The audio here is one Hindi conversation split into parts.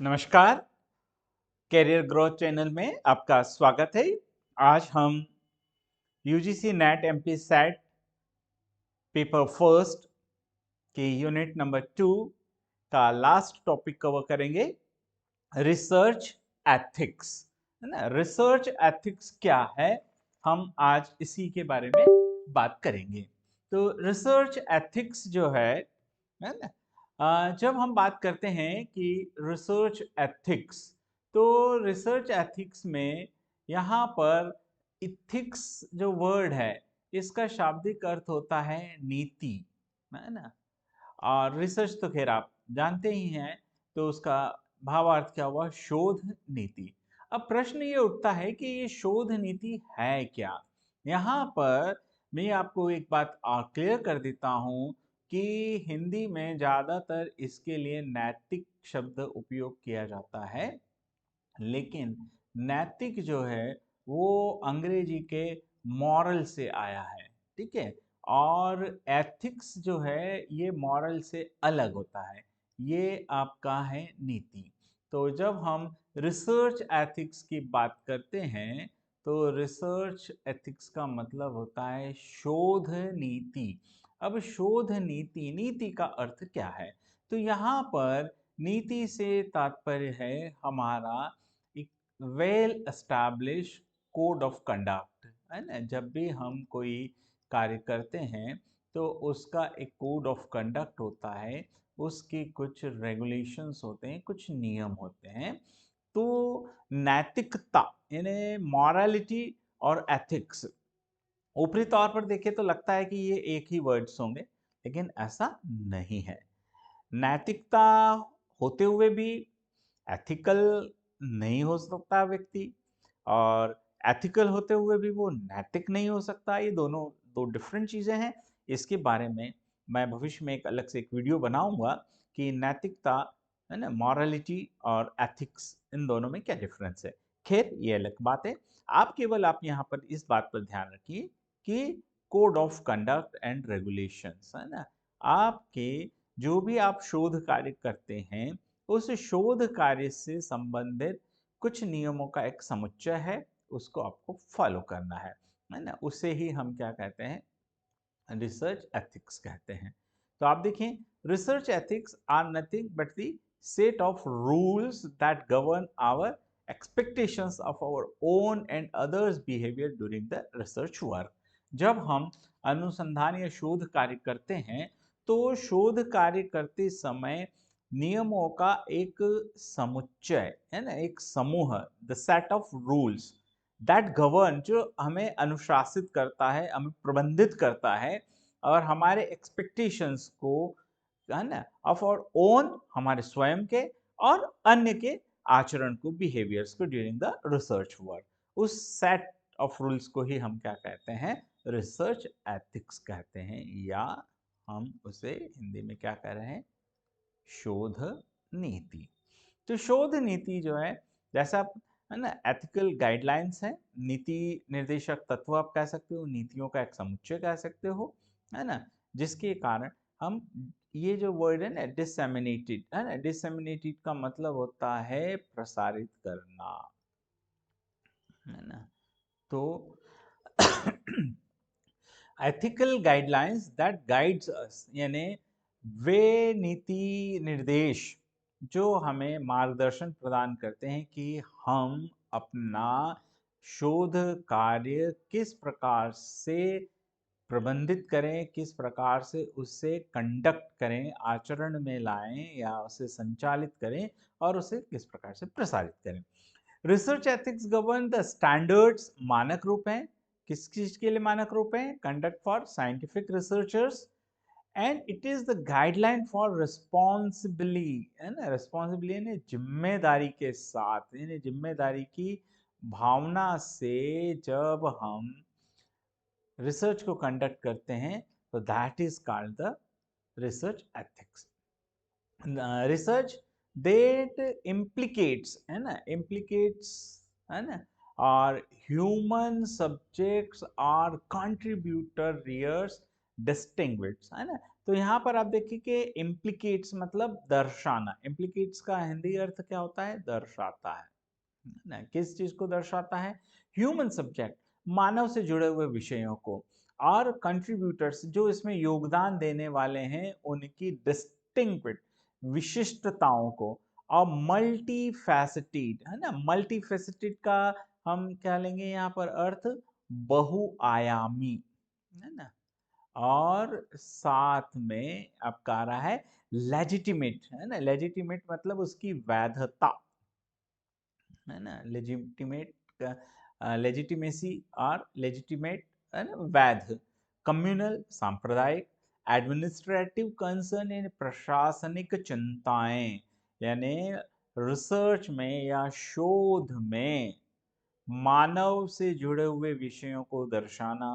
नमस्कार, कैरियर ग्रोथ चैनल में आपका स्वागत है। आज हम UGC net MP set paper first के यूनिट नंबर 2 का लास्ट टॉपिक कवर करेंगे, रिसर्च एथिक्स। है ना? रिसर्च एथिक्स क्या है, हम आज इसी के बारे में बात करेंगे। तो रिसर्च एथिक्स जो है ना, जब हम बात करते हैं कि रिसर्च एथिक्स, तो रिसर्च एथिक्स में यहाँ पर इथिक्स जो वर्ड है, इसका शाब्दिक अर्थ होता है नीति, है ना। और रिसर्च तो खैर आप जानते ही हैं, तो उसका भावार्थ क्या हुआ, शोध नीति। अब प्रश्न ये उठता है कि ये शोध नीति है क्या। यहाँ पर मैं आपको एक बात क्लियर कर देता हूँ कि हिंदी में ज़्यादातर इसके लिए नैतिक शब्द उपयोग किया जाता है, लेकिन नैतिक जो है वो अंग्रेजी के मॉरल से आया है, ठीक है। और एथिक्स जो है ये मॉरल से अलग होता है, ये आपका है नीति। तो जब हम रिसर्च एथिक्स की बात करते हैं, तो रिसर्च एथिक्स का मतलब होता है शोध नीति। अब शोध नीति, नीति का अर्थ क्या है, तो यहाँ पर नीति से तात्पर्य है हमारा एक well establish code of conduct, है ना। जब भी हम कोई कार्य करते हैं तो उसका एक कोड ऑफ कंडक्ट होता है, उसके कुछ रेगुलेशंस होते हैं, कुछ नियम होते हैं। तो नैतिकता यानी मॉरलिटी और एथिक्स, ऊपरी तौर पर देखें तो लगता है कि ये एक ही वर्ड्स होंगे, लेकिन ऐसा नहीं है। नैतिकता होते हुए भी एथिकल नहीं हो सकता व्यक्ति, और एथिकल होते हुए भी वो नैतिक नहीं हो सकता। ये दोनों दो डिफरेंट चीज़ें हैं। इसके बारे में मैं भविष्य में एक अलग से एक वीडियो बनाऊंगा कि नैतिकता, है ना, मॉरलिटी और एथिक्स, इन दोनों में क्या डिफरेंस है। खैर ये अलग बात है। आप यहाँ पर इस बात पर ध्यान रखिए कि code of conduct and regulations, है ना, आपके जो भी आप शोध कार्य करते हैं, उस शोध कार्य से संबंधित कुछ नियमों का एक समुच्चय है, उसको आपको फॉलो करना है ना। उसे ही हम क्या कहते हैं, रिसर्च एथिक्स कहते हैं। तो आप देखें, research ethics are nothing but the set of rules that govern our expectations of our own and others behavior during the research work। जब हम अनुसंधान या शोध कार्य करते हैं, तो शोध कार्य करते समय नियमों का एक समुच्चय, है ना, एक समूह, the set of rules that govern, जो हमें अनुशासित करता है, हमें प्रबंधित करता है, और हमारे एक्सपेक्टेशंस को, है ना, ऑफ आवर ओन, हमारे स्वयं के और अन्य के आचरण को, बिहेवियर्स को ड्यूरिंग द रिसर्च वर्क, उस सेट ऑफ रूल्स को ही हम क्या कहते हैं, रिसर्च एथिक्स कहते हैं, या हम उसे हिंदी में क्या कह रहे हैं, शोध नीति। तो शोध नीति जो है, जैसा आप, है ना, एथिकल गाइडलाइंस है, नीति निर्देशक तत्व आप कह सकते हो, नीतियों का एक समुच्चय कह सकते हो, है ना, जिसके कारण हम, ये जो वर्ड है ना डिसेमिनेटेड, है ना, डिसेमिनेटेड का मतलब होता है प्रसारित करना, है ना। तो एथिकल गाइडलाइंस दैट गाइड्स अस, यानी वे नीति निर्देश जो हमें मार्गदर्शन प्रदान करते हैं कि हम अपना शोध कार्य किस प्रकार से प्रबंधित करें, किस प्रकार से उससे कंडक्ट करें, आचरण में लाएं या उसे संचालित करें, और उसे किस प्रकार से प्रसारित करें। Research ethics govern the standards, मानक रूप हैं, किस चीज के लिए मानक रूप हैं, conduct for scientific researchers, and it is the guideline for responsibly, है ना, रिस्पॉन्सिबिली यानी जिम्मेदारी के साथ, यानी जिम्मेदारी की भावना से जब हम रिसर्च को कंडक्ट करते हैं, तो that is called the research ethics. Research that implicates, है ना, इम्प्लीकेट्स, है ना, और human subjects are contributor rears distinguished, है ना। तो यहाँ पर आप देखिए कि इम्प्लीकेट्स मतलब दर्शाना, इम्प्लीकेट्स का हिंदी अर्थ क्या होता है, दर्शाता है ना। किस चीज को दर्शाता है, ह्यूमन सब्जेक्ट, मानव से जुड़े हुए विषयों को, और कंट्रीब्यूटर्स जो इसमें योगदान देने वाले हैं उनकी डिस्टिंक्ट विशिष्टताओं को, और मल्टी फैसेटेड है ना, मल्टी फैसेटेड का हम क्या लेंगे यहाँ पर अर्थ, बहुआयामी है ना, और साथ में आपका आ रहा है लेजिटिमेट है ना, लेजिटिमेट मतलब उसकी वैधता है ना, लेजिटिमेट, लेजिटिमेसी और लेजिटिमेट है ना, वैध, कम्युनल सांप्रदायिक, एडमिनिस्ट्रेटिव कंसर्न यानी प्रशासनिक चिंताएं, यानी रिसर्च में या शोध में मानव से जुड़े हुए विषयों को दर्शाना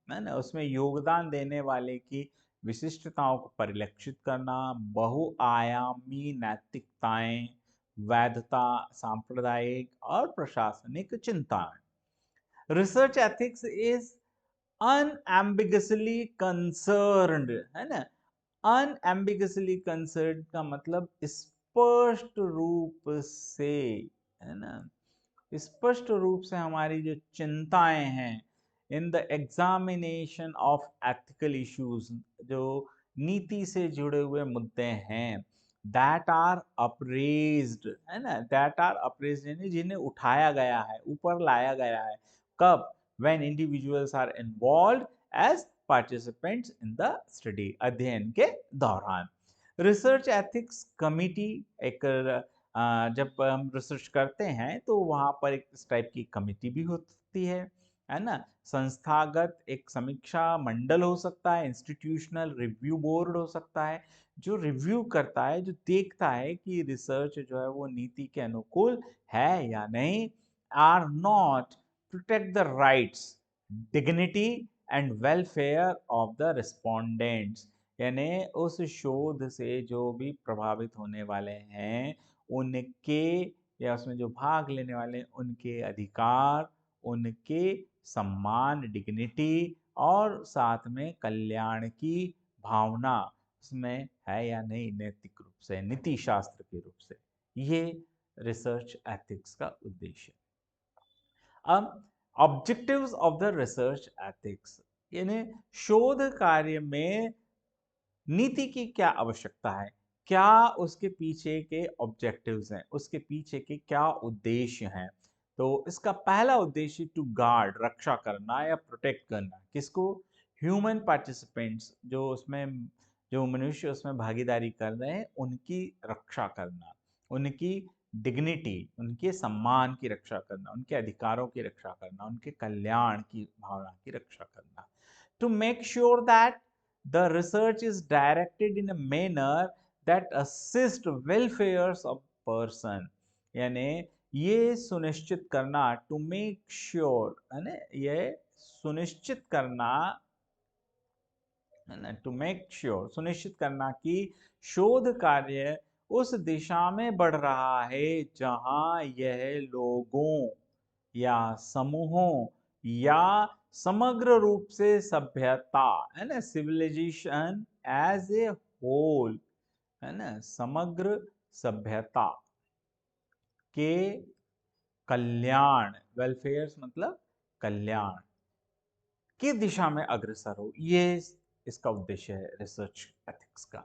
है ना, उसमें योगदान देने वाले की विशिष्टताओं को परिलक्षित करना, बहुआयामी नैतिकताएं, वैधता, सांप्रदायिक और प्रशासनिक चिंताएं। रिसर्च एथिक्स इज अनएम्बिगसली कंसर्न्ड है ना, अनएम्बिगसली कंसर्न्ड का मतलब स्पष्ट रूप से है ना, स्पष्ट रूप से हमारी जो चिंताएं हैं in the examination of ethical issues, जो नीति से जुड़े हुए मुद्दे हैं, दैट आर अप्रेज्ड है ना, दैट आर अप्रेज्ड यानी जिन्हें उठाया गया है, ऊपर लाया गया है, कब, when individuals are involved as participants in the study, अध्ययन के दौरान। रिसर्च एथिक्स कमिटी एक जब हम रिसर्च करते हैं तो वहाँ पर एक इस टाइप की कमिटी भी होती है ना, संस्थागत एक समीक्षा मंडल हो सकता है, इंस्टीट्यूशनल रिव्यू बोर्ड हो सकता है, जो रिव्यू करता है, जो देखता है कि रिसर्च जो है वो नीति के अनुकूल है या नहीं, are not protect the rights, dignity and welfare of the respondents, यानी उस शोध से जो भी प्रभावित होने वाले हैं उनके, या उसमें जो भाग लेने वाले हैं उनके अधिकार, उनके सम्मान, डिग्निटी, और साथ में कल्याण की भावना उसमें है या नहीं, नैतिक रूप से, नीति शास्त्र के रूप से। ये रिसर्च एथिक्स का उद्देश्य। अब objectives of the research ethics, यानी शोध कार्य में नीति की क्या आवश्यकता है, क्या उसके पीछे के ऑब्जेक्टिव्स हैं, उसके पीछे के क्या उद्देश्य हैं। तो इसका पहला उद्देश्य टू गार्ड, रक्षा करना या प्रोटेक्ट करना, किसको, ह्यूमन पार्टिसिपेंट्स, जो उसमें जो मनुष्य उसमें भागीदारी कर रहे हैं उनकी रक्षा करना, उनकी डिग्निटी, उनके सम्मान की रक्षा करना, उनके अधिकारों की रक्षा करना, उनके कल्याण की भावना की रक्षा करना। To make sure that the research is directed in a manner that assist welfares of person, यानी ये सुनिश्चित करना, टू मेक श्योर है ना, ये सुनिश्चित करना है ना, टू मेक श्योर सुनिश्चित करना कि शोध कार्य उस दिशा में बढ़ रहा है जहां यह लोगों या समूहों या समग्र रूप से सभ्यता है ना, सिविलाइजेशन एज ए होल है ना, समग्र सभ्यता के कल्याण, वेलफेयर मतलब कल्याण की दिशा में अग्रसर हो, ये इसका उद्देश्य है रिसर्च एथिक्स का।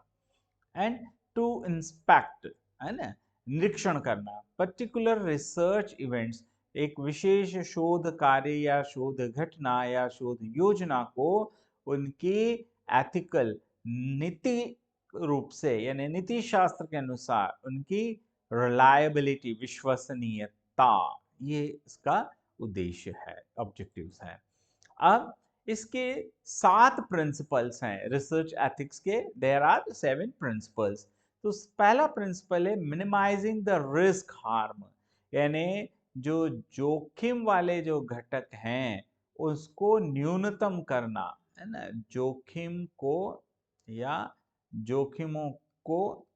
एंड टू इंस्पेक्ट है ना, निरीक्षण करना, पर्टिकुलर रिसर्च इवेंट्स, एक विशेष शोध कार्य या शोध घटना या शोध योजना को उनकी एथिकल, नीति रूप से यानी नीति शास्त्र के अनुसार उनकी रिलायबिलिटी, विश्वसनीयता, ये इसका उद्देश्य है, ऑब्जेक्टिव्स है। अब इसके 7 प्रिंसिपल्स हैं रिसर्च एथिक्स के, देयर आर 7 प्रिंसिपल्स। तो पहला प्रिंसिपल है मिनिमाइजिंग द रिस्क हार्म, यानी जो जोखिम वाले जो घटक हैं उसको न्यूनतम करना है ना, जोखिम को या जोखिमों को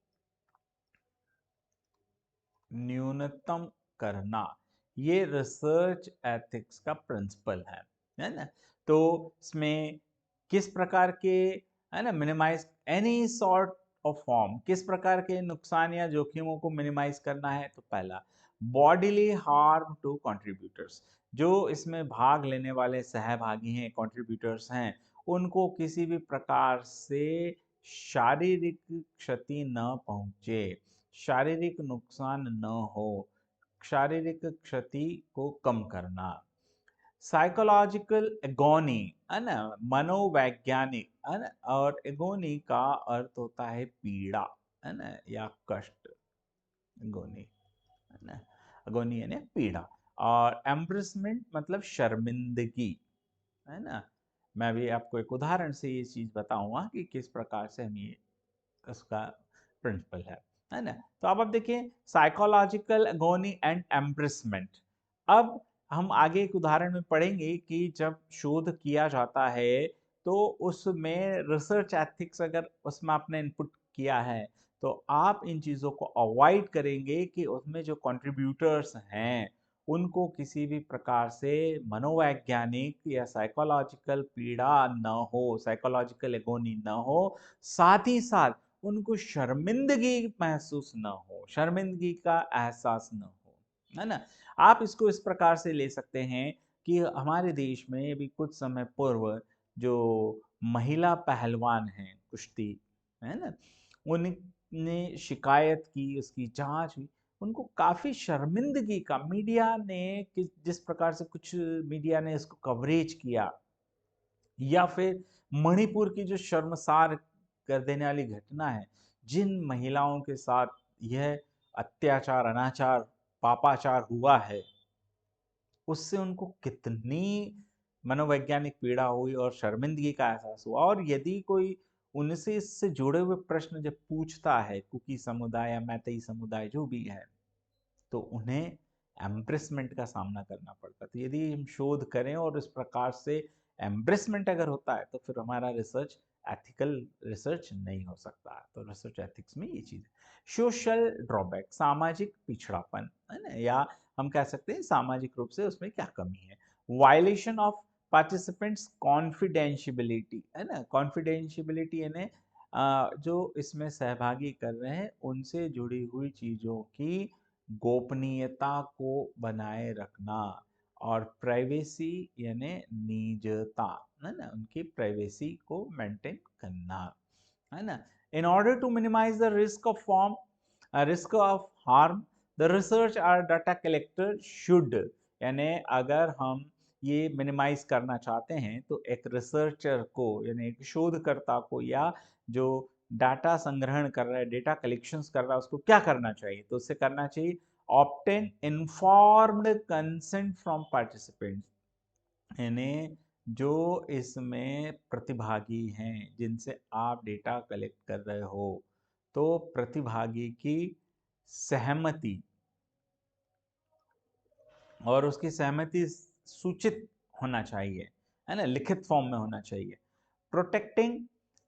न्यूनतम करना, ये रिसर्च एथिक्स का प्रिंसिपल है ना। तो इसमें किस प्रकार के है ना, minimise any sort of form, किस प्रकार के नुकसान या जोखिमों को मिनिमाइज करना है, तो पहला बॉडीली हार्म टू कंट्रीब्यूटर्स, जो इसमें भाग लेने वाले सहभागी हैं, कंट्रीब्यूटर्स हैं, उनको किसी भी प्रकार से शारीरिक क्षति न पहुंचे, शारीरिक नुकसान न हो, शारीरिक क्षति को कम करना। साइकोलॉजिकल एगोनी, है ना, मनोवैज्ञानिक, है ना, और एगोनी का अर्थ होता है पीड़ा, है ना, या कष्ट, एगोनी, है ना, एगोनी यानी पीड़ा। और एम्ब्रेसमेंट मतलब शर्मिंदगी, है ना। मैं भी आपको एक उदाहरण से ये चीज बताऊंगा कि किस प्रकार से हम ये उसका प्रिंसिपल है ना। तो अब देखिए साइकोलॉजिकल एगोनी एंड एम्ब्रेसमेंट। अब हम आगे एक उदाहरण में पढ़ेंगे कि जब शोध किया जाता है तो उसमें रिसर्च एथिक्स अगर उसमें आपने इनपुट किया है तो आप इन चीज़ों को अवॉइड करेंगे कि उसमें जो कंट्रीब्यूटर्स हैं उनको किसी भी प्रकार से मनोवैज्ञानिक या साइकोलॉजिकल पीड़ा न हो, साइकोलॉजिकल एगोनी न हो, साथ ही साथ उनको शर्मिंदगी महसूस न हो, शर्मिंदगी का एहसास न हो, है ना। आप इसको इस प्रकार से ले सकते हैं कि हमारे देश में अभी कुछ समय पूर्व जो महिला पहलवान हैं कुश्ती, है ना, उनने शिकायत की, उसकी जांच हुई, उनको काफी शर्मिंदगी का मीडिया ने जिस प्रकार से कुछ मीडिया ने इसको कवरेज किया, या फिर मणिपुर की जो शर्मसार कर देने वाली घटना है, जिन महिलाओं के साथ यह अत्याचार, अनाचार, पापाचार हुआ है, उससे उनको कितनी मनोवैज्ञानिक पीड़ा हुई और शर्मिंदगी का एहसास हुआ। और यदि कोई उनसे इससे जुड़े हुए प्रश्न जब पूछता है, कुकी समुदाय या मैतेई समुदाय जो भी है, तो उन्हें एम्ब्रेसमेंट का सामना करना पड़ता है। तो यदि हम शोध करें और इस प्रकार से एम्ब्रेसमेंट अगर होता है तो फिर हमारा रिसर्च एथिकल रिसर्च नहीं हो सकता। तो रिसर्च एथिक्स में ये चीज है। सोशल ड्रॉबैक, सामाजिक पिछड़ापन, है ना, या हम कह सकते हैं सामाजिक रूप से उसमें क्या कमी है। वायलेशन ऑफ पार्टिसिपेंट्स कॉन्फिडेंशियबिलिटी, है ना, कॉन्फिडेंशियबिलिटी यानी जो इसमें सहभागी कर रहे हैं उनसे जुड़ी हुई चीजों की गोपनीयता को बनाए रखना, और प्राइवेसी यानी निजता, है ना, उनकी प्राइवेसी को मेंटेन करना, है ना। In order to minimise the risk of harm, the research और डाटा कलेक्टर शुड, यानी अगर हम ये मिनिमाइज करना चाहते हैं तो एक रिसर्चर को, यानी एक शोधकर्ता को, या जो डाटा संग्रहण कर रहा है, डेटा कलेक्शंस कर रहा है, उसको क्या करना चाहिए, तो उससे करना चाहिए obtain informed consent from participants, यानी जो इसमें प्रतिभागी हैं जिनसे आप डेटा कलेक्ट कर रहे हो, तो प्रतिभागी की सहमति, और उसकी सहमति सूचित होना चाहिए, है ना, लिखित फॉर्म में होना चाहिए। प्रोटेक्टिंग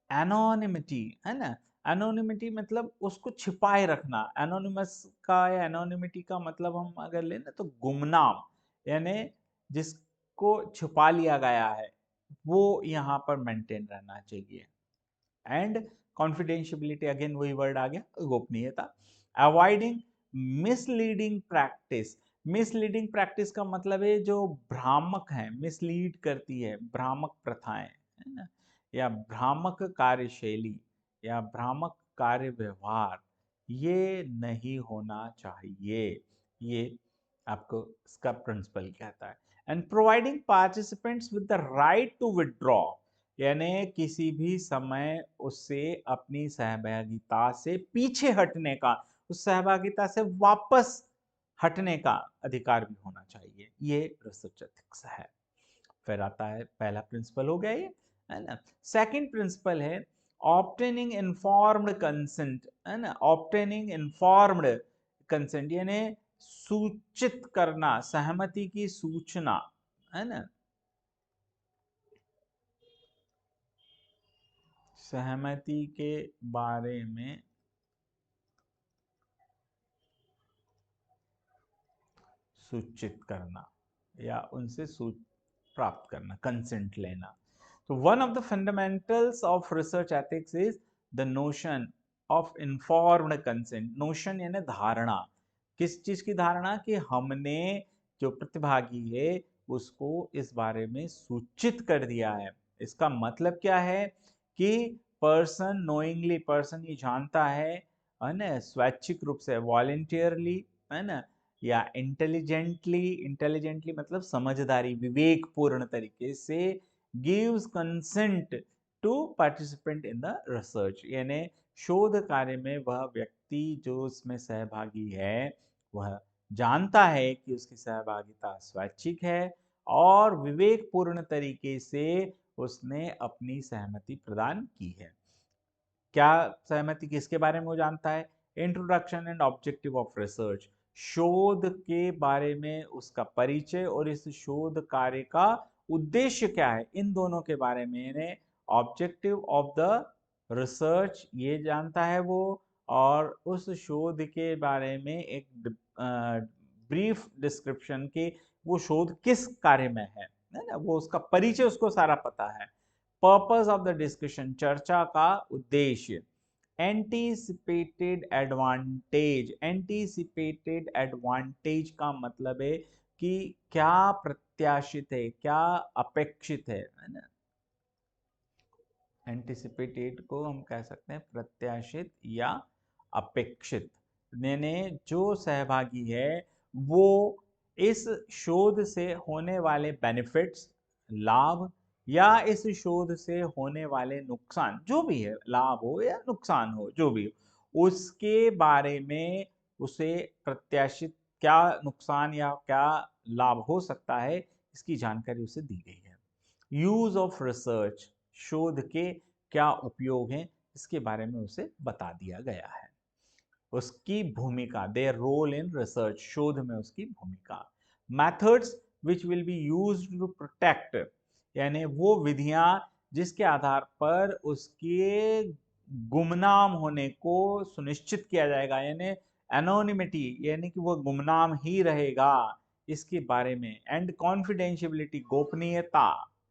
एनोनिमिटी, है ना, एनोनिमिटी मतलब उसको छिपाए रखना। एनोनिमस का या एनोनिमिटी का मतलब हम अगर लें ना तो गुमनाम, यानी जिसको छुपा लिया गया है वो यहाँ पर मेंटेन रहना चाहिए। एंड कॉन्फिडेंशियबिलिटी, अगेन वही वर्ड आ गया, गोपनीयता। Avoiding misleading practice, misleading practice का मतलब है जो भ्रामक है, मिसलीड करती है, भ्रामक प्रथाएं, है ना, या भ्रामक कार्यशैली या भ्रामक कार्य व्यवहार, ये नहीं होना चाहिए। ये आपको इसका प्रिंसिपल कहता है। And providing participants with the right to withdraw, यानी किसी भी समय उससे अपनी सहभागिता से पीछे हटने का, उस सहभागिता से वापस हटने का अधिकार भी होना चाहिए। ये रिसर्च एथिक्स है। फिर आता है पहला प्रिंसिपल हो गया ये, है ना। सेकंड प्रिंसिपल है ऑब्टेनिंग इन्फॉर्म्ड कंसेंट, है ना, ऑब्टेनिंग इन्फॉर्म्ड कंसेंट यानी सूचित करना, सहमति की सूचना, है ना, सहमति के बारे में सूचित करना या उनसे प्राप्त करना, कंसेंट लेना। तो one of the fundamentals of research ethics is the notion of informed consent. Notion यानी धारणा, किस चीज की धारणा? कि हमने जो प्रतिभागी है उसको इस बारे में सूचित कर दिया है। इसका मतलब क्या है? कि पर्सन नोइंगली, पर्सन ये जानता है ना, स्वैच्छिक रूप से, वॉलेंटियरली, है ना, या इंटेलिजेंटली, इंटेलिजेंटली मतलब समझदारी, विवेकपूर्ण तरीके से gives consent to participant in the research, यानी शोध कार्य में वह व्यक्ति जो उसमें सहभागी है वह जानता है कि उसकी सहभागिता स्वैच्छिक है और विवेकपूर्ण तरीके से उसने अपनी सहमति प्रदान की है। क्या सहमति, किसके बारे में वो जानता है? Introduction and objective of research, शोध के बारे में उसका परिचय और इस शोध कार्य का उद्देश्य क्या है, इन दोनों के बारे में ऑब्जेक्टिव ऑफ द रिसर्च ये जानता है वो, और उस शोध के बारे में एक ब्रीफ डिस्क्रिप्शन के वो शोध किस कार्य में है ना, वो उसका परिचय उसको सारा पता है। पर्पस ऑफ द डिस्कशन, चर्चा का उद्देश्य। एंटीसिपेटेड एडवांटेज, एंटीसिपेटेड एडवांटेज का मतलब है कि क्या प्रत्याशित है, क्या अपेक्षित है ना। एंटीसिपेटेड को हम कह सकते हैं प्रत्याशित या अपेक्षित। यानी जो सहभागी है वो इस शोध से होने वाले बेनिफिट्स, लाभ, या इस शोध से होने वाले नुकसान, जो भी है, लाभ हो या नुकसान हो, जो भी हो, उसके बारे में उसे प्रत्याशित क्या नुकसान या क्या लाभ हो सकता है इसकी जानकारी उसे दी गई है। यूज ऑफ रिसर्च, शोध के क्या उपयोग हैं इसके बारे में उसे बता दिया गया है। उसकी भूमिका, देयर रोल इन रिसर्च, शोध में उसकी भूमिका। Methods which will be used to protect, यानी वो विधियां जिसके आधार पर उसके गुमनाम होने को सुनिश्चित किया जाएगा, यानी एनोनिमिटी, यानी कि वो गुमनाम ही रहेगा, इसके बारे में। एंड कॉन्फिडेंशियबिलिटी, गोपनीयता,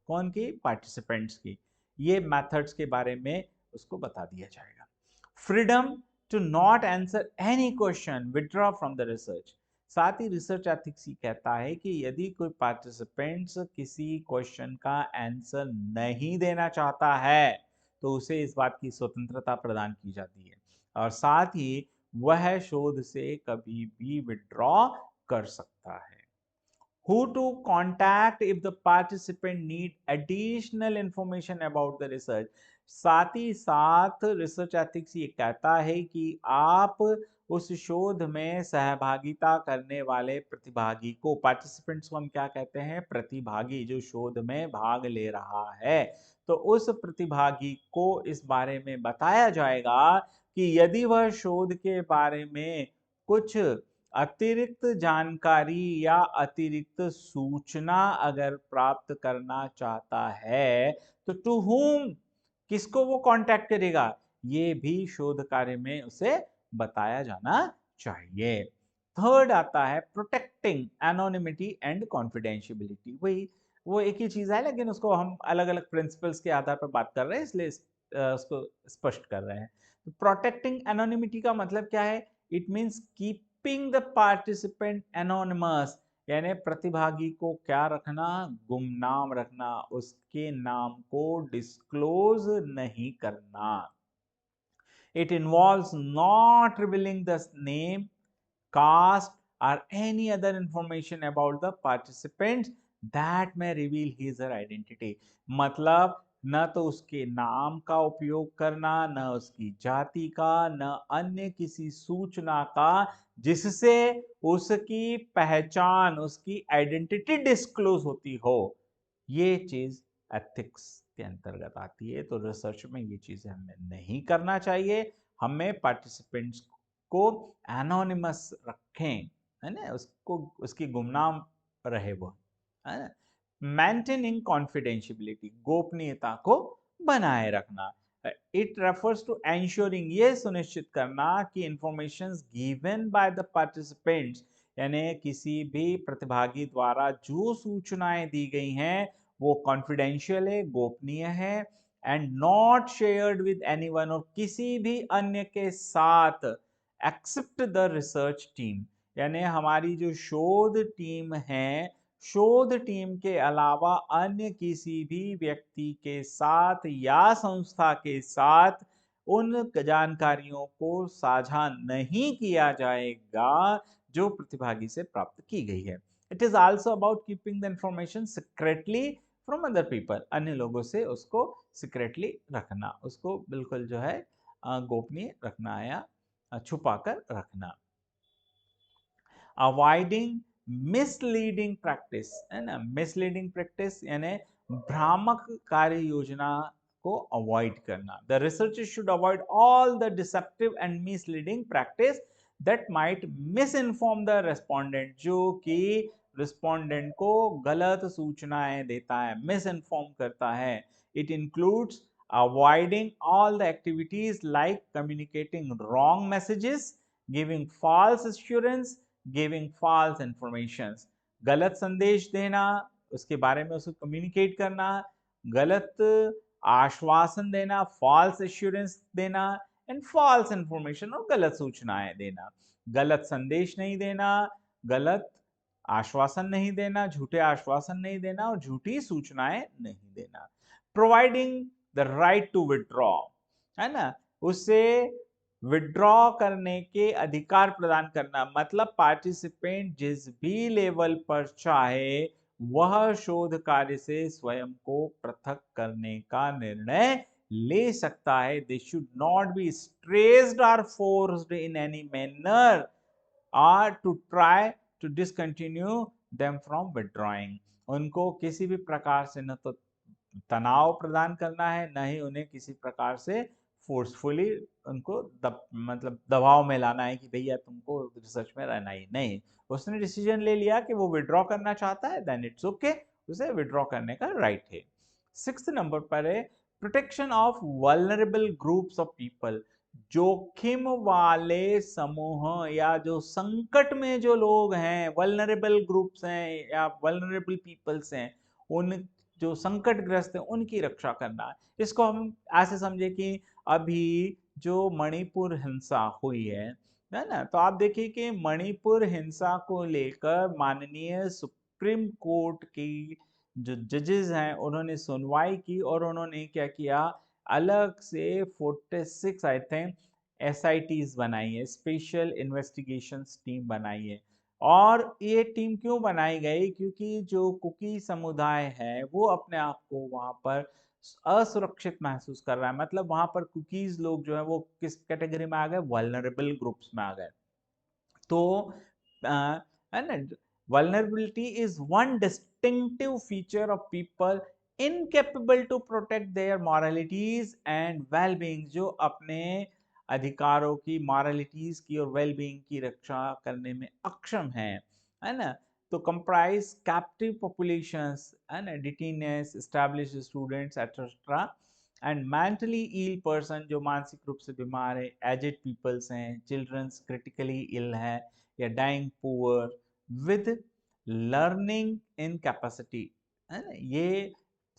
कौन की? पार्टिसिपेंट्स की। ये मेथड्स के बारे में उसको बता दिया जाएगा। Freedom to not answer any question, withdraw from the research. साथ ही रिसर्च एथिक्स कहता है कि यदि कोई पार्टिसिपेंट्स किसी क्वेश्चन का आंसर नहीं देना चाहता है तो उसे इस बात की स्वतंत्रता प्रदान की जाती है और साथ ही वह शोध से कभी भी विथड्रॉ कर सकता है। Who to contact if the participant need additional information about the research। साथ ही साथ रिसर्च एथिक्स ये कहता है कि आप उस शोध में सहभागिता करने वाले प्रतिभागी को, पार्टिसिपेंट्स को हम क्या कहते हैं? प्रतिभागी, जो शोध में भाग ले रहा है। तो उस प्रतिभागी को इस बारे में बताया जाएगा कि यदि वह शोध के बारे में कुछ अतिरिक्त जानकारी या अतिरिक्त सूचना अगर प्राप्त करना चाहता है तो टू हुम, किसको वो कांटेक्ट करेगा, ये भी शोध कार्य में उसे बताया जाना चाहिए। थर्ड आता है प्रोटेक्टिंग एनोनिमिटी एंड कॉन्फिडेंशियबिलिटी। वही वो एक ही चीज है लेकिन उसको हम अलग अलग प्रिंसिपल्स के आधार पर बात कर रहे हैं, इसलिए उसको स्पष्ट कर रहे हैं। प्रोटेक्टिंग एनोनिमिटी का मतलब क्या है? It means keeping the participant anonymous, यानी प्रतिभागी को क्या रखना? गुमनाम रखना, उसके नाम को डिस्क्लोज नहीं करना। It involves not revealing the name, caste, or any other information about the participants that may reveal his or identity। मतलब न तो उसके नाम का उपयोग करना, न उसकी जाति का, न अन्य किसी सूचना का जिससे उसकी पहचान, उसकी आइडेंटिटी डिस्क्लोज होती हो। ये चीज एथिक्स के अंतर्गत आती है। तो रिसर्च में ये चीजें हमें नहीं करना चाहिए। हमें पार्टिसिपेंट्स को एनोनिमस रखें, है ना, उसको, उसकी गुमनाम रहे वो, है ना। मेंटेनिंग कॉन्फिडेंशियबिलिटी, गोपनीयता को बनाए रखना। इट रेफर्स टू एंश्योरिंग, ये सुनिश्चित करना कि information given by the participants, यानी किसी भी प्रतिभागी द्वारा जो सूचनाएं दी गई हैं वो कॉन्फिडेंशियल है, गोपनीय है, and not shared with anyone, और किसी भी अन्य के साथ, एक्सेप्ट द रिसर्च टीम, यानी हमारी जो शोध टीम है, शोध टीम के अलावा अन्य किसी भी व्यक्ति के साथ या संस्था के साथ उन जानकारियों को साझा नहीं किया जाएगा जो प्रतिभागी से प्राप्त की गई है। It is also about keeping the information secretly from other people, अन्य लोगों से उसको सिक्रेटली रखना, उसको बिल्कुल जो है गोपनीय रखना या छुपा कर रखना। अवॉइडिंग मिसलीडिंग प्रैक्टिस, है ना, मिसलीडिंग प्रैक्टिस यानी भ्रामक कार्य योजना को अवॉइड करना। The researcher should avoid all the deceptive and misleading practice that might miss inform the respondent, जो कि रिस्पोंडेंट को गलत सूचनाएं देता है, मिस इन्फॉर्म करता है। It includes avoiding all the activities like communicating wrong messages, giving false assurance, giving false information, गलत संदेश देना, उसके बारे में उसको कम्युनिकेट करना, गलत आश्वासन देना, फॉल्स एश्योरेंस देना, एंड फॉल्स इंफॉर्मेशन, और गलत सूचनाएं देना। गलत संदेश नहीं देना, गलत आश्वासन नहीं देना, झूठे आश्वासन नहीं देना, और झूठी सूचनाएं नहीं देना। Providing the right to withdraw, है ना, उससे विड्रॉ करने के अधिकार प्रदान करना, मतलब पार्टिसिपेंट जिस भी लेवल पर चाहे वह शोध कार्य से स्वयं को पृथक करने का निर्णय ले सकता है। They should not be stressed और forced in any manner or to try to discontinue them from withdrawing, उनको किसी भी प्रकार से न तो तनाव प्रदान करना है, न ही उन्हें किसी प्रकार से फोर्सफुली उनको मतलब दबाव में लाना है कि भैया तुमको रिसर्च में रहना ही नहीं। उसने डिसीजन ले लिया कि वो विड्रॉ करना चाहता है, देन इट्स ओके, उसे विड्रॉ करने का राइट है। 6th नंबर पर है protection of vulnerable groups of people, जोखिम वाले समूह या जो संकट में जो लोग हैं, वल्नरेबल ग्रुप्स हैं या वल्नरेबल पीपल्स हैं, उन जो संकटग्रस्त हैं उनकी रक्षा करना। इसको हम ऐसे समझे कि अभी जो मणिपुर हिंसा हुई है ना, तो आप देखिए कि मणिपुर हिंसा को लेकर माननीय सुप्रीम कोर्ट की जो जजेस हैं उन्होंने सुनवाई की, और उन्होंने क्या किया, अलग से 46 आई थिंक SITs बनाई है, स्पेशल इन्वेस्टिगेशन टीम बनाई है। और ये टीम क्यों बनाई गई, क्योंकि जो कुकी समुदाय है वो अपने आप को वहां पर असुरक्षित महसूस कर रहा है, मतलब वहां पर कुकीज लोग जो है वो किस कैटेगरी में आ गए, वल्नरेबल ग्रुप्स में आ गए। तो है ना, vulnerability is one distinctive feature of people incapable to protect their moralities and well-being, जो अपने अधिकारों की, moralities की और well-being की रक्षा करने में अक्षम है ना। तो comprise captive populations, है ना, detainees, established students etc, and mentally ill person, जो मानसिक रूप से बीमार है, एजेड पीपल्स हैं, चिल्ड्रंस क्रिटिकली इल है या dying poor with learning incapacity, है ना। ये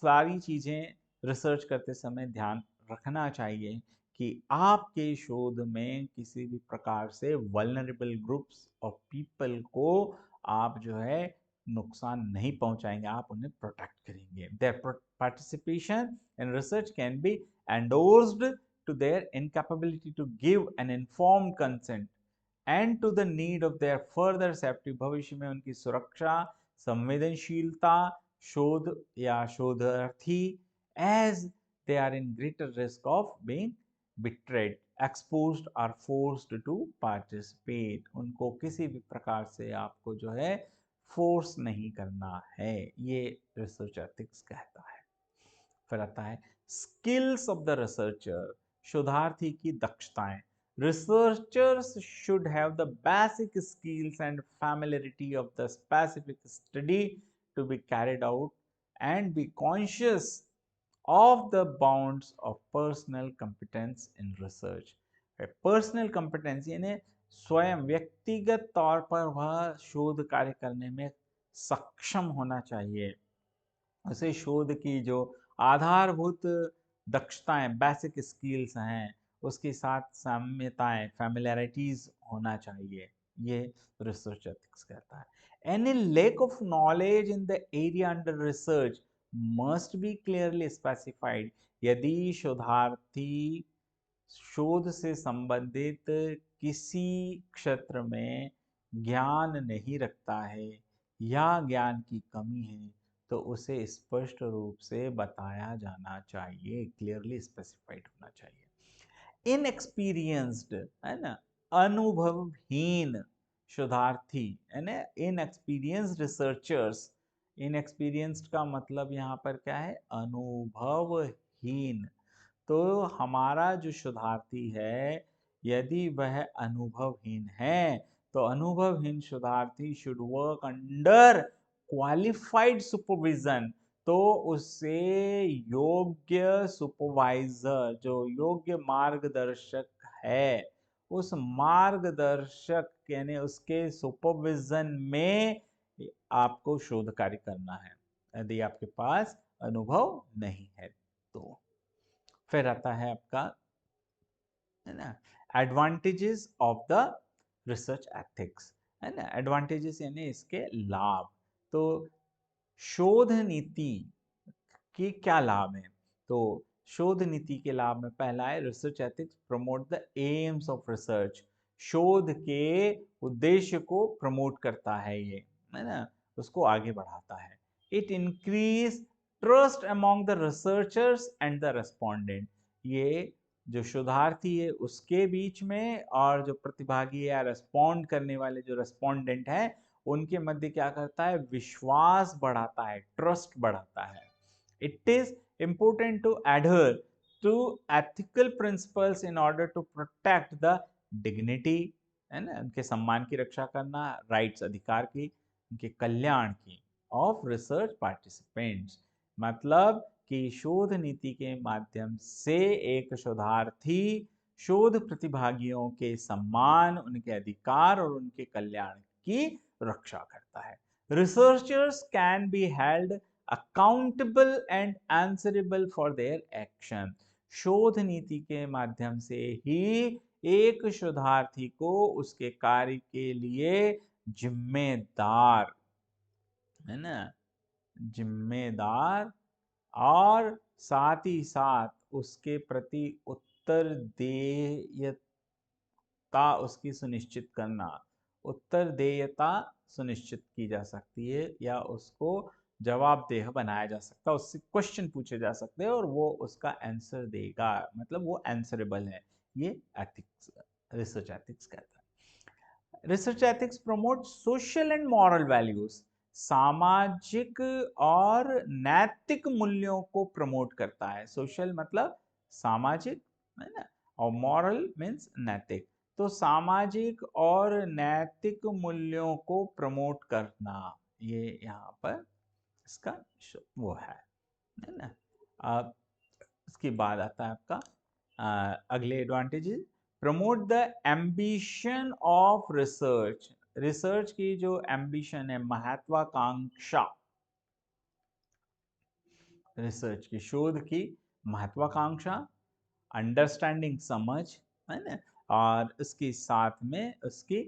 सारी चीजें रिसर्च करते समय ध्यान रखना चाहिए कि आपके शोध में किसी भी प्रकार से वल्नरेबल ग्रुप्स ऑफ पीपल को आप जो है नुकसान नहीं पहुंचाएंगे, आप उन्हें प्रोटेक्ट करेंगे। Their participation in research can be endorsed to their incapability to give an informed consent and to the need of their further safety, भविष्य में उनकी सुरक्षा, संवेदनशीलता, शोध या शोधार्थी as they are in greater risk of being betrayed, exposed or forced to participate, उनको किसी भी प्रकार से आपको जो है फोर्स नहीं करना है, ये रिसर्च एथिक्स कहता है। फिर आता है स्किल्स ऑफ द रिसर्चर, शोधार्थी की दक्षताएं। Researchers should have the basic skills and familiarity of the specific study to be carried out and be conscious of the bounds of personal competence in research. Personal competence यानी स्वयं व्यक्तिगत तौर पर वह शोध कार्य करने में सक्षम होना चाहिए, उसे शोध की जो आधारभूत दक्षताएं, बेसिक स्किल्स हैं, उसके साथ साम्यताएं, फैमिलियरिटीज होना चाहिए, ये रिसर्च एथिक्स कहता है। Any lack of knowledge in the area under research must be clearly specified. यदि शोधार्थी शोध से संबंधित किसी क्षेत्र में ज्ञान नहीं रखता है या ज्ञान की कमी है, तो उसे स्पष्ट रूप से बताया जाना चाहिए, क्लियरली स्पेसिफाइड होना चाहिए। इनएक्सपीरियंस्ड है ना, अनुभवहीन शोधार्थी है ना, इनएक्सपीरियंस्ड रिसर्चर्स, इनएक्सपीरियंस्ड का मतलब यहाँ पर क्या है, अनुभवहीन। तो हमारा जो शोधार्थी है, यदि वह अनुभवहीन है, तो अनुभवहीन शोधार्थी should work under qualified supervision. तो उससे योग्य सुपरवाइजर, जो योग्य मार्गदर्शक है, उस मार्गदर्शक यानी उसके सुपरविजन में आपको शोध कार्य करना है, यदि आपके पास अनुभव नहीं है तो। फिर आता है आपका, है ना, advantages of the research ethics, है ना। एडवांटेजेस यानी इसके लाभ। तो शोध नीति के क्या लाभ हैं? तो शोध नीति के लाभ में पहला है, research ethics promote the AIIMS of research. शोध के उद्देश्य को प्रमोट करता है ये, है ना, उसको आगे बढ़ाता है। It increase trust among the researchers and the respondent. ये जो शोधार्थी है उसके बीच में और जो प्रतिभागी या रेस्पॉन्ड करने वाले जो रेस्पोंडेंट है उनके मध्य क्या करता है, विश्वास बढ़ाता है, ट्रस्ट बढ़ाता है। It is important to adhere to ethical principles in order to protect the dignity, है ना, उनके सम्मान की रक्षा करना, राइट्स अधिकार की, उनके कल्याण की, ऑफ रिसर्च पार्टिसिपेंट्स। मतलब कि शोध नीति के माध्यम से एक शोधार्थी शोध प्रतिभागियों के सम्मान, उनके अधिकार और उनके कल्याण की रक्षा करता है। Researchers can be held accountable and answerable for their action. शोध नीति के माध्यम से ही एक शोधार्थी को उसके कार्य के लिए जिम्मेदार, है ना, जिम्मेदार और साथ ही साथ उसके प्रति उत्तरदेयता उसकी सुनिश्चित करना, उत्तरदेयता सुनिश्चित की जा सकती है या उसको जवाबदेह बनाया जा सकता है, उससे क्वेश्चन पूछे जा सकते हैं और वो उसका आंसर देगा, मतलब वो आंसरेबल है। ये एथिक्स, रिसर्च एथिक्स कहता है। Research ethics promote social and moral values. सामाजिक और नैतिक मूल्यों को प्रमोट करता है। सोशल मतलब सामाजिक, है ना, और मॉरल मीन्स नैतिक। तो सामाजिक और नैतिक मूल्यों को प्रमोट करना, ये यहाँ पर इसका वो है ना। अब इसके बाद आता है आपका अगले advantages. Promote the ambition of research. Research की जो एम्बिशन है, महत्वाकांक्षा, रिसर्च की शोध की महत्वाकांक्षा, अंडरस्टैंडिंग समझ, है ना, और इसके साथ में उसकी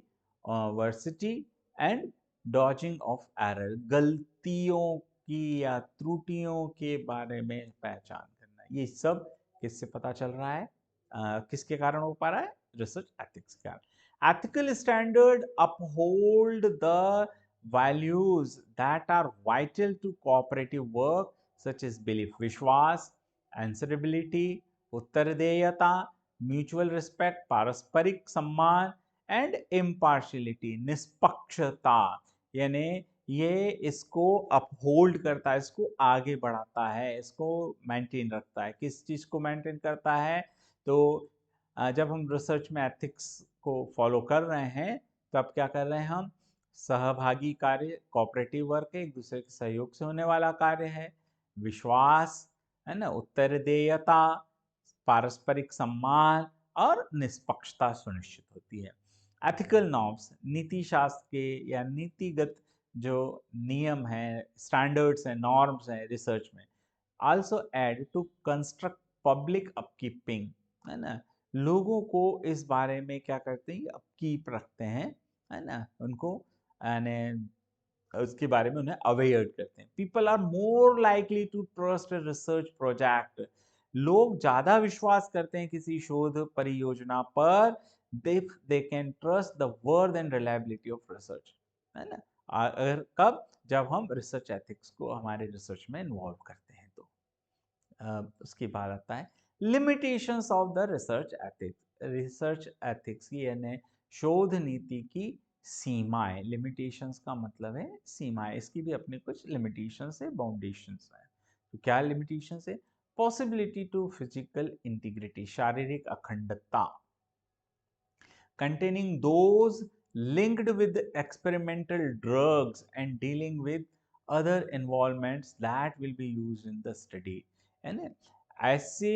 varsity and dodging of error, गलतियों की या त्रुटियों के बारे में पहचान करना, ये सब किससे पता चल रहा है, किसके कारण हो पा रहा है, रिसर्च एथिक्स के कारण। Ethical standard uphold the values that are vital to cooperative work such as belief, विश्वास, answerability, उत्तरदेयता, म्यूचुअल रिस्पेक्ट, पारस्परिक सम्मान एंड इम्पार्शियलिटी, निष्पक्षता। यानी ये इसको अपहोल्ड करता है, इसको आगे बढ़ाता है, इसको मेंटेन रखता है। किस चीज को मेंटेन करता है? तो जब हम रिसर्च में एथिक्स को फॉलो कर रहे हैं तो अब क्या कर रहे हैं हम, सहभागी कार्य, कोऑपरेटिव वर्क है, एक दूसरे के सहयोग से होने वाला कार्य है, विश्वास, है ना, उत्तरदेयता, पारस्परिक सम्मान और निष्पक्षता सुनिश्चित होती है। एथिकल नॉर्म्स, नीति शास्त्र के या नीतिगत जो नियम हैं, स्टैंडर्ड्स हैं, नॉर्म्स हैं रिसर्च में। Also add to construct public upkeeping, है ना, लोगों को इस बारे में क्या करते हैं, अपकीप रखते हैं, है ना, उनको यानी उसके बारे में उन्हें अवेयर करते हैं। People are more likely to trust research project, लोग ज्यादा विश्वास करते हैं किसी शोध परियोजना पर, they can trust the worth and reliability of research, है ना। अगर कब, जब हम रिसर्च एथिक्स को हमारे रिसर्च में इन्वॉल्व करते हैं तो। उसके बाद आता है limitations of the research ethics, research ethics की यानी शोध नीति की सीमाएं। लिमिटेशंस का मतलब है सीमाएं, इसकी भी अपनी कुछ लिमिटेशंस है, बाउंडेशंस है। तो क्या लिमिटेशंस है? पॉसिबिलिटी टू फिजिकल इंटीग्रिटी, शारीरिक अखंडता, containing those linked with experimental drugs and dealing with other involvements that will be used in the study, है ना। ऐसे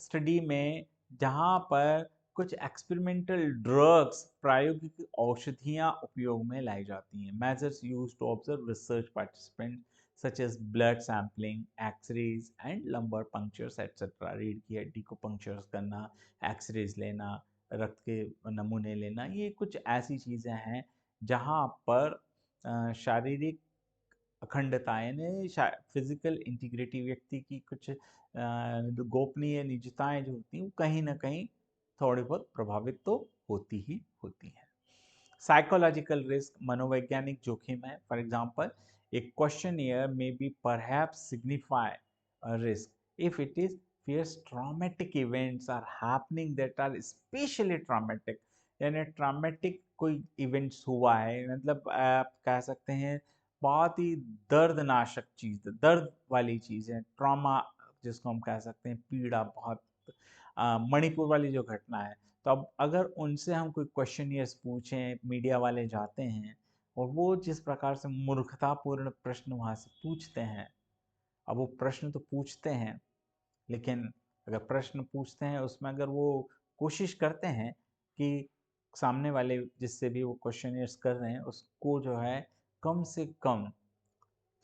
स्टडी में जहाँ पर कुछ एक्सपेरिमेंटल ड्रग्स, प्रायोगिक औषधियाँ उपयोग में लाई जाती हैं। Measures use to observe research participant such as blood sampling, X rays and lumbar punctures et cetera, रीढ़ की हड्डी को पंक्चर्स करना, एक्सरेज लेना, रक्त के नमूने लेना, ये कुछ ऐसी चीज़ें हैं जहाँ पर शारीरिक अखंडता यानी फिजिकल इंटीग्रिटी, व्यक्ति की कुछ गोपनीय निजताएं जो होती हैं वो कहीं ना कहीं थोड़ी बहुत प्रभावित तो होती ही होती हैं। साइकोलॉजिकल रिस्क, मनोवैज्ञानिक जोखिम है। For example, A questionnaire may be perhaps signify a risk if it is fears traumatic events are happening that are especially traumatic, यानी ट्रॉमेटिक कोई इवेंट्स हुआ है, मतलब आप कह सकते हैं बहुत ही दर्दनाशक चीज, दर्द वाली चीज है, ट्रॉमा जिसको हम कह सकते हैं, पीड़ा बहुत, मणिपुर वाली जो घटना है। तो अब अगर उनसे हम कोई क्वेश्चनियर्स पूछें, मीडिया वाले जाते हैं और वो जिस प्रकार से मूर्खतापूर्ण प्रश्न वहाँ से पूछते हैं, अब वो प्रश्न तो पूछते हैं, लेकिन अगर प्रश्न पूछते हैं उसमें अगर वो कोशिश करते हैं कि सामने वाले जिससे भी वो क्वेश्चनियर्स कर रहे हैं उसको जो है कम से कम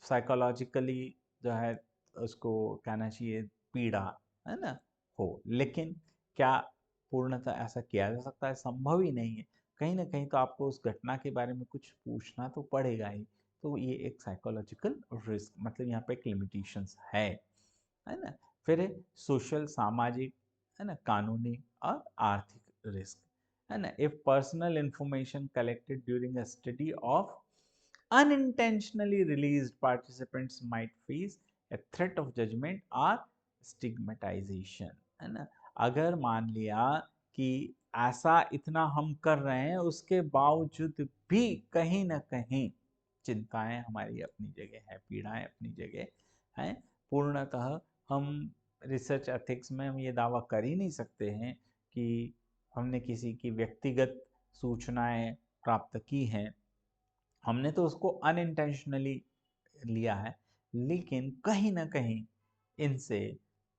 साइकोलॉजिकली जो है उसको कहना चाहिए पीड़ा, है ना, हो, लेकिन क्या पूर्णतः ऐसा किया जा सकता है? संभव ही नहीं है। कहीं ना कहीं तो आपको उस घटना के बारे में कुछ पूछना तो पड़ेगा ही। तो ये एक साइकोलॉजिकल रिस्क, मतलब यहाँ पे एक लिमिटेशंस है ना। फिर है सोशल, सामाजिक, है ना, कानूनी और आर्थिक रिस्क, है ना। If personal information collected during a study of unintentionally released, participants might face a threat of judgment or stigmatization, है ना। अगर मान लिया कि ऐसा इतना हम कर रहे हैं, उसके बावजूद भी कहीं ना कहीं चिंताएं हमारी अपनी जगह है, पीड़ाएं अपनी जगह हैं। पूर्णतः हम रिसर्च एथिक्स में हम ये दावा कर ही नहीं सकते हैं कि हमने किसी की व्यक्तिगत सूचनाएं प्राप्त की हैं, हमने तो उसको अनइंटेंशनली लिया है, लेकिन कहीं ना कहीं इनसे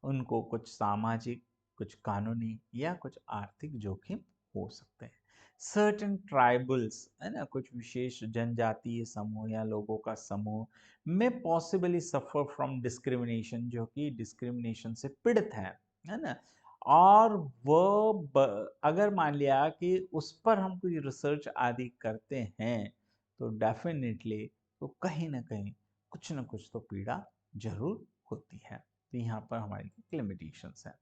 उनको कुछ सामाजिक, कुछ कानूनी या कुछ आर्थिक जोखिम हो सकते हैं। सर्टेन ट्राइबल्स, है ना, कुछ विशेष जनजातीय समूह या लोगों का समूह में पॉसिबली सफर फ्रॉम डिस्क्रिमिनेशन, जो कि डिस्क्रिमिनेशन से पीड़ित है ना। और अगर मान लिया कि उस पर हम कोई रिसर्च आदि करते हैं तो डेफिनेटली तो कहीं ना कहीं कुछ ना कुछ तो पीड़ा जरूर होती है। तो यहाँ पर हमारी लिमिटेशंस है।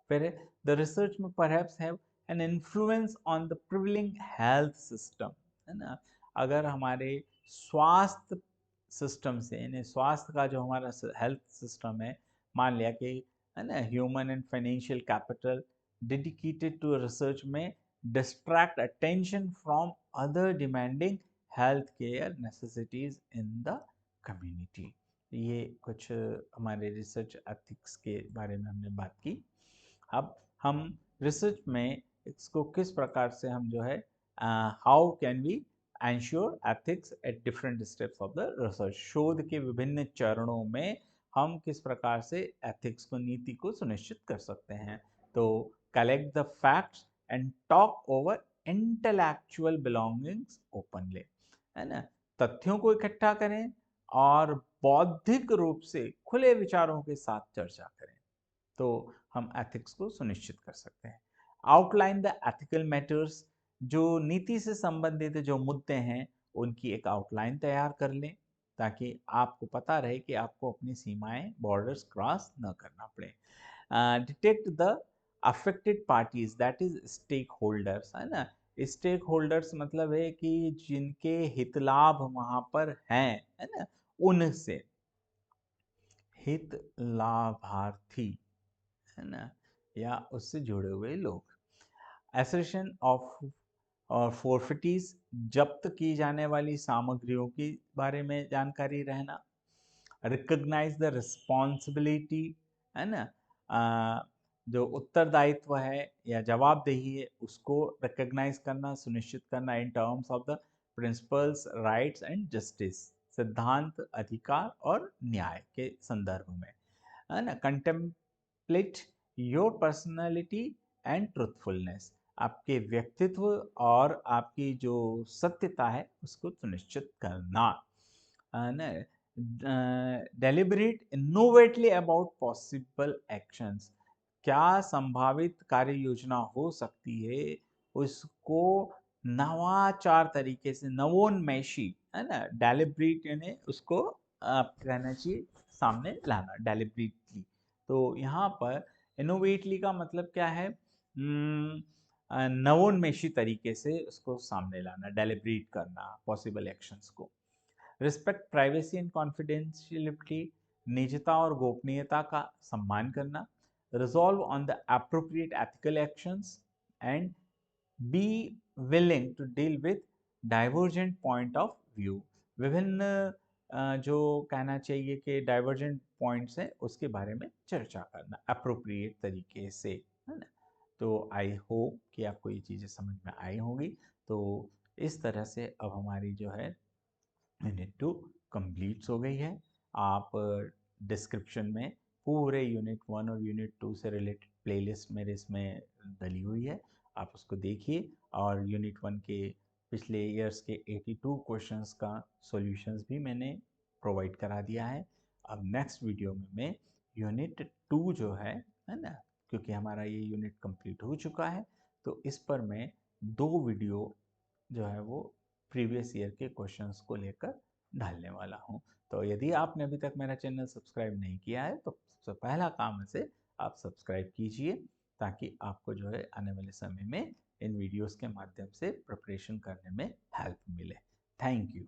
फिर द रिसर्च में perhaps have an influence on the prevailing health system, है ना। अगर हमारे स्वास्थ्य सिस्टम से, यानी स्वास्थ्य का जो हमारा हेल्थ सिस्टम है, मान लिया कि, है ना, human and financial capital dedicated to research में distract attention from other demanding health care necessities in the community. ये कुछ हमारे रिसर्च एथिक्स के बारे में हमने बात की। अब हम रिसर्च में इसको किस प्रकार से हम जो है, how can we ensure ethics at different steps of the research, शोध के विभिन्न चरणों में हम किस प्रकार से एथिक्स को, नीति को सुनिश्चित कर सकते हैं। तो collect the facts and talk over intellectual belongings openly, है ना। तथ्यों को इकट्ठा करें और बौद्धिक रूप से खुले विचारों के साथ चर्चा करें, तो हम एथिक्स को सुनिश्चित कर सकते हैं। आउटलाइन द एथिकल मैटर्स, जो नीति से संबंधित जो मुद्दे हैं उनकी एक आउटलाइन तैयार कर लें, ताकि आपको पता रहे कि आपको अपनी सीमाएं, बॉर्डर्स क्रॉस न करना पड़े। Detect the affected parties, that is stakeholders, है ना। स्टेक होल्डर्स मतलब है कि जिनके हित लाभ वहां पर हैं, है ना, उनसे। हित लाभार्थी, है ना, या उससे जुड़े हुए लोग। एसेशन ऑफ और फोरफिटीज, जब्त की जाने वाली सामग्रियों के बारे में जानकारी रहना। रिकॉग्नाइज द रिस्पॉन्सिबिलिटी, है ना, जो उत्तरदायित्व है या जवाबदेही है उसको रिकॉग्नाइज करना, सुनिश्चित करना in terms of the principles, rights and justice, सिद्धांत, अधिकार और न्याय के संदर्भ में, है ना। Contemplate your personality and truthfulness, आपके व्यक्तित्व और आपकी जो सत्यता है उसको सुनिश्चित करना, है ना। डेलिबरेट इनोवेटली अबाउट पॉसिबल एक्शंस, क्या संभावित कार्य योजना हो सकती है उसको नवाचार तरीके से, नवोन्मेषी, है ना, डेलिबरेट यानी उसको आप कहना चाहिए सामने लाना, डेलिबरेटली। तो यहाँ पर इनोवेटली का मतलब क्या है, नवोन्मेषी तरीके से उसको सामने लाना, डेलिबरेट करना पॉसिबल एक्शंस को। रिस्पेक्ट प्राइवेसी एंड कॉन्फिडेंशियलिटी, निजता और गोपनीयता का सम्मान करना। Resolve on the appropriate ethical actions and be willing to deal with divergent point of view, विभिन्न जो कहना चाहिए कि डाइवर्जेंट पॉइंट्स हैं उसके बारे में चर्चा करना अप्रोप्रिएट तरीके से, है ना। तो आई होप कि आपको ये चीज़ें समझ में आई होंगी। तो इस तरह से अब हमारी जो है यूनिट 2 कंप्लीट हो गई है। आप डिस्क्रिप्शन में पूरे यूनिट 1 और यूनिट 2 से रिलेटेड प्लेलिस्ट मेरे इसमें डली हुई है, आप उसको देखिए। और यूनिट 1 के पिछले ईयर्स के 82 क्वेश्चंस का सॉल्यूशंस भी मैंने प्रोवाइड करा दिया है। अब नेक्स्ट वीडियो में मैं यूनिट 2 जो है ना, क्योंकि हमारा ये यूनिट कंप्लीट हो चुका है, तो इस पर मैं 2 वीडियो जो है वो प्रीवियस ईयर के क्वेश्चंस को लेकर डालने वाला हूं। तो यदि आपने अभी तक मेरा चैनल सब्सक्राइब नहीं किया है तो सबसे पहला काम है आप सब्सक्राइब कीजिए, ताकि आपको जो है आने वाले समय में इन वीडियोस के माध्यम से प्रिपरेशन करने में हेल्प मिले। Thank you.